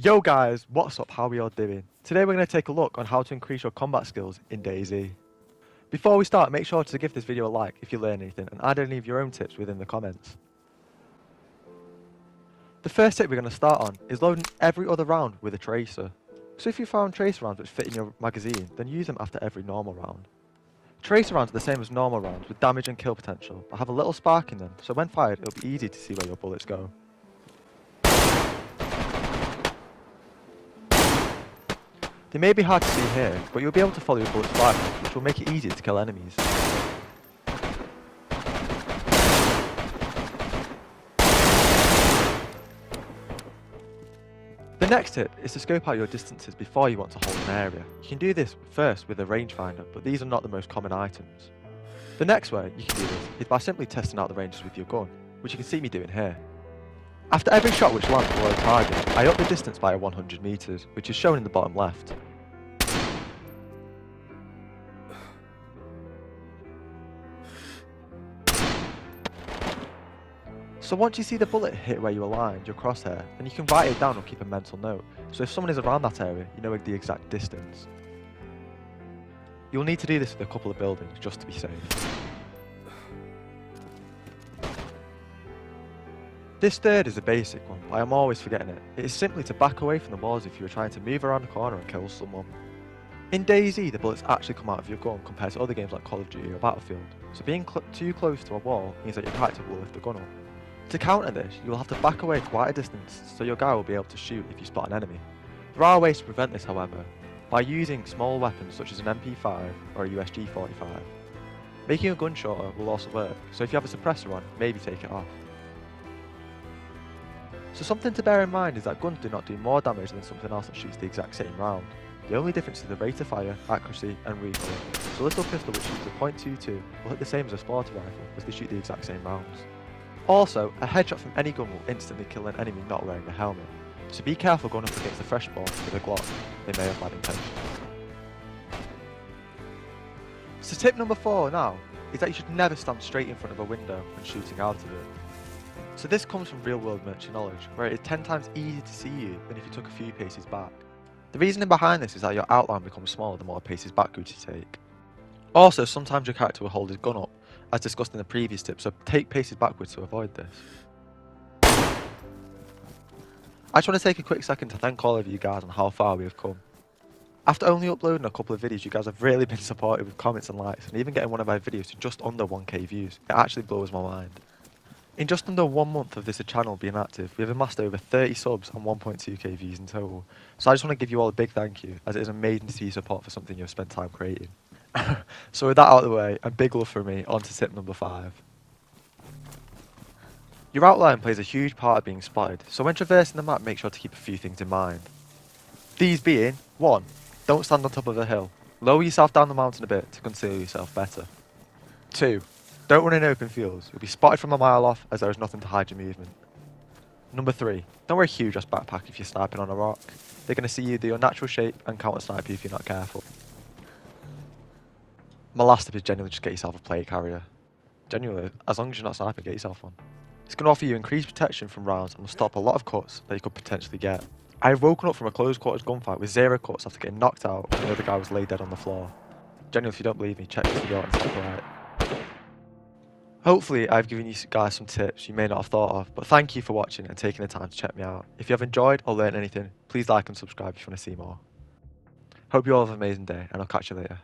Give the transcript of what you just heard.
Yo guys, what's up? How are we all doing? Today we're going to take a look on how to increase your combat skills in dayz. Before we start, make sure to give this video a like if you learn anything and add any of your own tips within the comments. The first tip we're going to start on is loading every other round with a tracer. So if you found tracer rounds which fit in your magazine, then use them after every normal round. Tracer rounds are the same as normal rounds with damage and kill potential, but have a little spark in them, so when fired it'll be easy to see where your bullets go. They may be hard to see here, but you'll be able to follow your bullets flying, which will make it easier to kill enemies. The next tip is to scope out your distances before you want to hold an area. You can do this first with a rangefinder, but these are not the most common items. The next way you can do this is by simply testing out the ranges with your gun, which you can see me doing here. After every shot which lands below target, I up the distance by 100 meters, which is shown in the bottom left. So once you see the bullet hit where you aligned your crosshair, then you can write it down or keep a mental note, so if someone is around that area, you know the exact distance. You'll need to do this with a couple of buildings just to be safe. This third is a basic one, but I'm always forgetting it. It is simply to back away from the walls if you are trying to move around a corner and kill someone. In dayz, the bullets actually come out of your gun compared to other games like Call of Duty or Battlefield, so being too close to a wall means that your character will lift the gun up. To counter this, you will have to back away quite a distance so your guy will be able to shoot if you spot an enemy. There are ways to prevent this however, by using small weapons such as an ps5 or a USG45. Making a gun shorter will also work, so if you have a suppressor on, maybe take it off. So something to bear in mind is that guns do not do more damage than something else that shoots the exact same round. The only difference is the rate of fire, accuracy and recoil. So a little pistol which shoots a .22 will hit the same as a sporty rifle as they shoot the exact same rounds. Also, a headshot from any gun will instantly kill an enemy not wearing a helmet, so be careful going up against a freshborn with a Glock, they may have bad intentions. So tip number 4 now is that you should never stand straight in front of a window when shooting out of it. So this comes from real world military knowledge, where it is 10 times easier to see you than if you took a few paces back. The reasoning behind this is that your outline becomes smaller the more paces backwards you take. Also, sometimes your character will hold his gun up, as discussed in the previous tip, so take paces backwards to avoid this. I just want to take a quick second to thank all of you guys on how far we have come. After only uploading a couple of videos, you guys have really been supportive with comments and likes, and even getting one of my videos to just under 1k views. It actually blows my mind. In just under 1 month of this channel being active, we have amassed over 30 subs and 1.2k views in total. So I just want to give you all a big thank you, as it is amazing to see your support for something you've spent time creating. So with that out of the way, and big love for me, on to tip number 5. Your outline plays a huge part of being spotted, so when traversing the map make sure to keep a few things in mind. These being, 1. Don't stand on top of a hill. Lower yourself down the mountain a bit to conceal yourself better. 2. Don't run in open fields, you'll be spotted from a mile off as there is nothing to hide your movement. Number 3. Don't wear a huge ass backpack if you're sniping on a rock. They're going to see you do your natural shape and counter snipe you if you're not careful. My last tip is genuinely just get yourself a plate carrier. Genuinely, as long as you're not sniping, get yourself one. It's going to offer you increased protection from rounds and will stop a lot of cuts that you could potentially get. I have woken up from a close quarters gunfight with 0 cuts after getting knocked out and the other guy was laid dead on the floor. Genuinely, if you don't believe me, check this video out and stick right. Hopefully I've given you guys some tips you may not have thought of, but thank you for watching and taking the time to check me out. If you have enjoyed or learned anything, please like and subscribe if you want to see more. Hope you all have an amazing day and I'll catch you later.